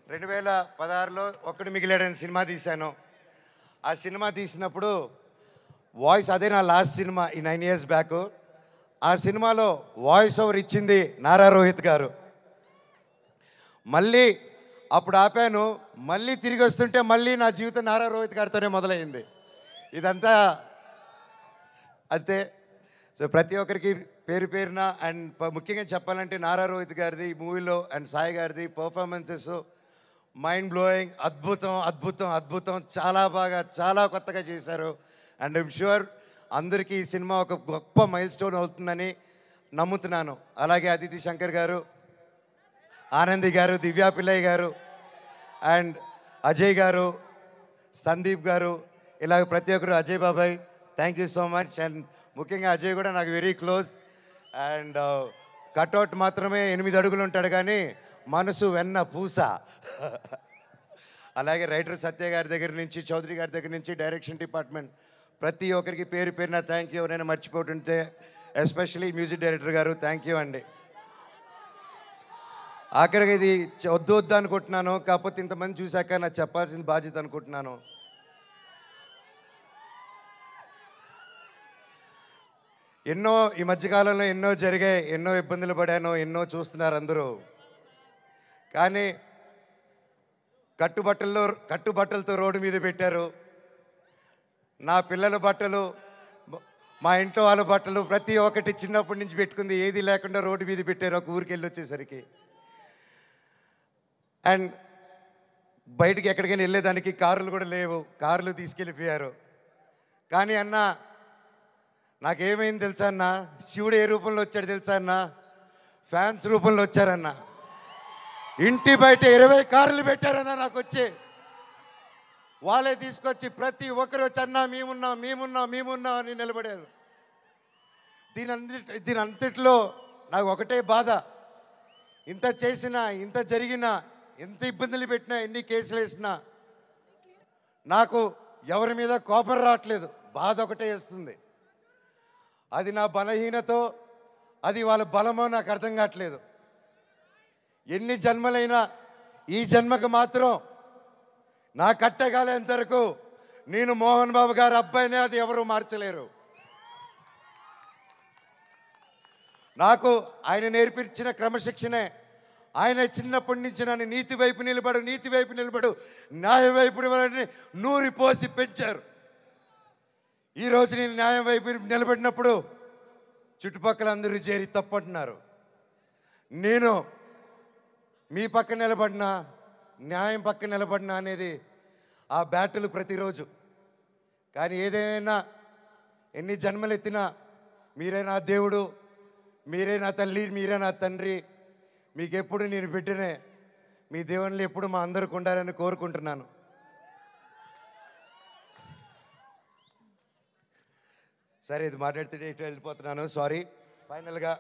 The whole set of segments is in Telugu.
2016లో ఒక్కడు మిగిలాడని సినిమా తీశాను. ఆ సినిమా తీసినప్పుడు వాయిస్ అదే నా లాస్ట్ సినిమా ఈ 9 years బ్యాక్. ఆ సినిమాలో వాయిస్ ఓవర్ ఇచ్చింది నారా రోహిత్ గారు. మళ్ళీ అప్పుడు ఆపాను, మళ్ళీ తిరిగి వస్తుంటే మళ్ళీ నా జీవితం నారా రోహిత్ గారితోనే మొదలైంది. ఇదంతా అంతే. సో ప్రతి ఒక్కరికి పేరు పేరున అండ్ ముఖ్యంగా చెప్పాలంటే నారా రోహిత్ గారిది ఈ మూవీలో అండ్ సాయి గారిది పర్ఫార్మెన్సెస్ మైండ్ బ్లోయింగ్, అద్భుతం అద్భుతం అద్భుతం. చాలా బాగా చాలా కొత్తగా చేశారు. అండ్ ఐమ్ ష్యూర్ అందరికీ ఈ సినిమా ఒక గొప్ప మైల్ స్టోన్ అవుతుందని నమ్ముతున్నాను. అలాగే అదితి శంకర్ గారు, ఆనంది గారు, దివ్యా పిల్లయ్య గారు అండ్ అజయ్ గారు, సందీప్ గారు, ఇలాగ ప్రతి ఒక్కరు, అజయ్ బాబాయ్ thank you so much. And ముఖ్యంగా అజయ్ కూడా నాకు వెరీ క్లోజ్. అండ్ కట్అవుట్ మాత్రమే 8 అడుగులు ఉంటాడు కానీ మనసు వెన్న పూస. అలాగే రైటర్ సత్య గారి దగ్గర నుంచి, చౌదరి గారి దగ్గర నుంచి, డైరెక్షన్ డిపార్ట్మెంట్ ప్రతి ఒక్కరికి పేరు పేరున థ్యాంక్ యూ. ఎవరైనా మర్చిపోతుంటే ఎస్పెషలీ మ్యూజిక్ డైరెక్టర్ గారు థ్యాంక్ యూ అండి. ఆఖరికి ఇది వద్దు వద్దు అనుకుంటున్నాను, కాకపోతే ఇంతమంది చూశాక నాకు చెప్పాల్సిన బాధ్యత అనుకుంటున్నాను. ఎన్నో ఈ మధ్యకాలంలో ఎన్నో జరిగాయి, ఎన్నో ఇబ్బందులు పడాను, ఎన్నో చూస్తున్నారు అందరూ. కానీ కట్టుబట్టలతో రోడ్డు మీద పెట్టారు. నా పిల్లల బట్టలు, మా ఇంట్లో వాళ్ళ బట్టలు ప్రతి ఒక్కటి చిన్నప్పటి నుంచి పెట్టుకుంది ఏది లేకుండా రోడ్డు మీద పెట్టారు ఒక ఊరికి వెళ్ళి వచ్చేసరికి. అండ్ బయటికి ఎక్కడికైనా వెళ్ళేదానికి కార్లు కూడా లేవు, కార్లు తీసుకెళ్ళిపోయారు. కానీ అన్న నాకేమైంది తెలుసా అన్న, శివుడు ఏ రూపంలో వచ్చాడు తెలుసా అన్న, ఫ్యాన్స్ రూపంలో వచ్చారన్న. ఇంటి బయట 20 కార్లు పెట్టారన్న నాకు వచ్చి. వాళ్ళే తీసుకొచ్చి ప్రతి ఒక్కరు వచ్చి అన్న మేమున్నాం మేమున్నాం మేమున్నాం అని నిలబడారు. దీని అంతట్లో నాకు ఒకటే బాధ, ఇంత చేసినా, ఇంత జరిగినా, ఎంత ఇబ్బందులు పెట్టినా, ఎన్ని కేసులు వేసినా నాకు ఎవరి మీద కోపం రావట్లేదు, బాధ ఒకటే వేస్తుంది. అది నా బలహీనతో, అది వాళ్ళ బలమో నాకు అర్థం కావట్లేదు. ఎన్ని జన్మలైనా ఈ జన్మకు మాత్రం నా కట్టగాలేంత వరకు నేను మోహన్ బాబు గారి అబ్బాయినే, అది ఎవరు మార్చలేరు. నాకు ఆయన నేర్పించిన క్రమశిక్షణే, ఆయన చిన్నప్పటి నుంచి నన్ను నీతి వైపు నిలబడు న్యాయం వైపు నూరి పోసి పెంచారు. ఈరోజు నేను న్యాయం వైపు నిలబడినప్పుడు చుట్టుపక్కల అందరూ చేరి తప్పంటున్నారు. నేను మీ పక్క నిలబడినా, న్యాయం పక్క నిలబడినా అనేది ఆ బ్యాటిల్ ప్రతిరోజు. కానీ ఏదేమైనా ఎన్ని జన్మలు ఎత్తినా మీరే నా దేవుడు, మీరే నా తల్లి, మీరే నా తండ్రి. మీకెప్పుడు నేను బిడ్డనే. మీ దేవుళ్ళు ఎప్పుడు మా అందరికి ఉండాలని కోరుకుంటున్నాను. సరే, ఇది మాట్లాడితే ఇటు వెళ్ళిపోతున్నాను, సారీ. ఫైనల్గా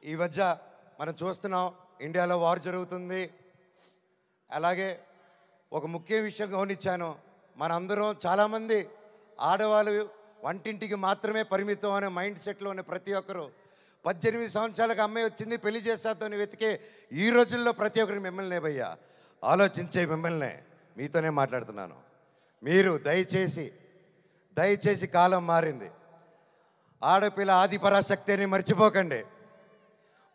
ఈ మధ్య మనం చూస్తున్నాం, ఇండియాలో వార్ జరుగుతుంది. అలాగే ఒక ముఖ్య విషయం గమనించాను, మనందరం చాలామంది ఆడవాళ్ళు వంటింటికి మాత్రమే పరిమితం అనే మైండ్ సెట్లో ఉన్న ప్రతి ఒక్కరు 18 సంవత్సరాలకు అమ్మాయి వచ్చింది పెళ్లి చేస్తాతోని వెతికే ఈ రోజుల్లో ప్రతి ఒక్కరికి మిమ్మల్నే భయ్యా, ఆలోచించే మిమ్మల్నే, మీతోనే మాట్లాడుతున్నాను. మీరు దయచేసి కాలం మారింది. ఆడపిల్ల ఆది పరాశక్తి అని మర్చిపోకండి.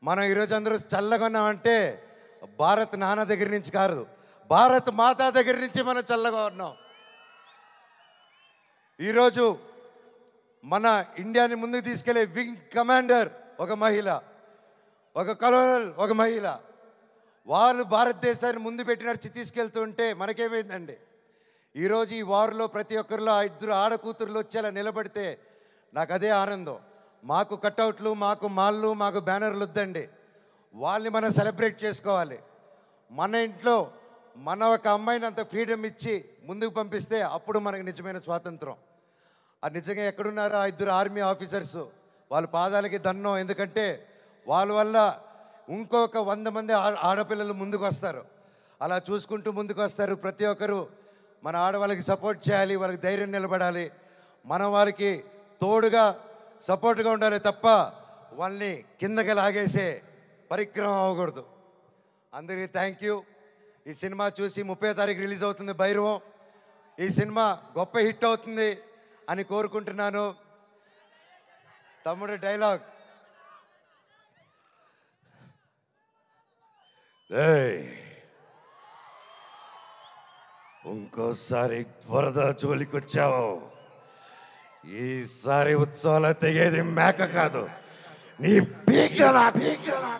మనం ఈరోజు అందరూ చల్లగా ఉన్నామంటే భారత్ నాన్న దగ్గర నుంచి కాదు, భారత్ మాతా దగ్గర నుంచి మనం చల్లగా ఉన్నాం. ఈరోజు మన ఇండియాని ముందుకు తీసుకెళ్లే వింగ్ కమాండర్ ఒక మహిళ, ఒక కలోనల్ ఒక మహిళ. వాళ్ళు భారతదేశాన్ని ముందు పెట్టి నడిచి తీసుకెళ్తుంటే మనకేమైందండి? ఈరోజు ఈ వార్లో ప్రతి ఒక్కరిలో 2 ఆడకూతుర్లు వచ్చేలా నిలబడితే నాకు అదే ఆనందం. మాకు కట్అవుట్లు, మాకు మాల్లు, మాకు బ్యానర్లు వద్దండి. వాళ్ళని మనం సెలబ్రేట్ చేసుకోవాలి. మన ఇంట్లో మన ఒక అమ్మాయిని అంత ఫ్రీడమ్ ఇచ్చి ముందుకు పంపిస్తే అప్పుడు మనకు నిజమైన స్వాతంత్రం. అది నిజంగా ఎక్కడున్నారో 2 ఆర్మీ ఆఫీసర్స్, వాళ్ళ పాదాలకి దండం. ఎందుకంటే వాళ్ళ వల్ల ఇంకొక 100 మంది ఆడపిల్లలు ముందుకు వస్తారు. అలా చూసుకుంటూ ముందుకు వస్తారు. ప్రతి ఒక్కరు మన ఆడవాళ్ళకి సపోర్ట్ చేయాలి, వాళ్ళకి ధైర్యం నిలబడాలి. మనం వాళ్ళకి తోడుగా సపోర్ట్గా ఉండాలి తప్ప వాళ్ళని కిందకి లాగేసే పరిక్రమం అవ్వకూడదు. అందరికీ థ్యాంక్ యూ. ఈ సినిమా చూసి 30వ తారీఖు రిలీజ్ అవుతుంది భైరవం. ఈ సినిమా గొప్ప హిట్ అవుతుంది అని కోరుకుంటున్నాను. తమ్ముడు డైలాగ్. ఇంకోసారి వరద జోలికి వచ్చావు, ఈసారి ఉత్సవాలు తెగేది మేక కాదు, నీ పీకలా పీకలా.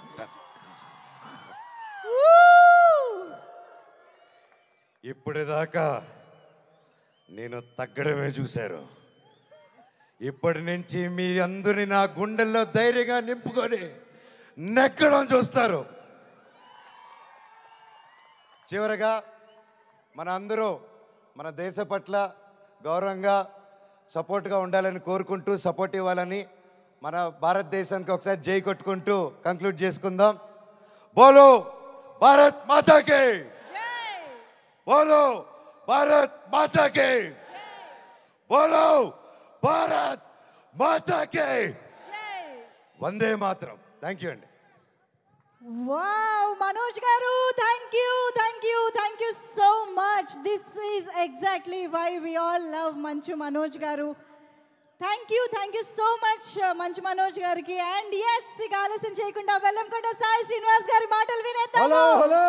ఇప్పటిదాకా నేను తగ్గడమే చూశారు. ఇప్పటి నుంచి మీ అందరిని నా గుండెల్లో ధైర్యంగా నింపుకొని నెక్కడం చూస్తారు. చివరగా మన అందరూ మన దేశ పట్ల గౌరవంగా సపోర్ట్గా ఉండాలని కోరుకుంటూ, సపోర్ట్ ఇవ్వాలని, మన భారతదేశానికి ఒకసారి జై కొట్టుకుంటూ కంక్లూడ్ చేసుకుందాం. బోలో భారత్ మాతాకి, బోలో భారత్ మాతాకి, బోలో భారత్ మాతాకి, వందే మాతరం. థ్యాంక్ యూ అండి. Wow, Manoj garu, thank you, thank you, thank you so much. This is exactly why we all love Manchu Manoj garu. Thank you so much, Manchu Manoj gariki. And yes, iga ఆలస్యం చేయకుండా వెల్లంకొండ సాయి శ్రీనివాస్ గారి మాటలు వినేద్దాం. హలో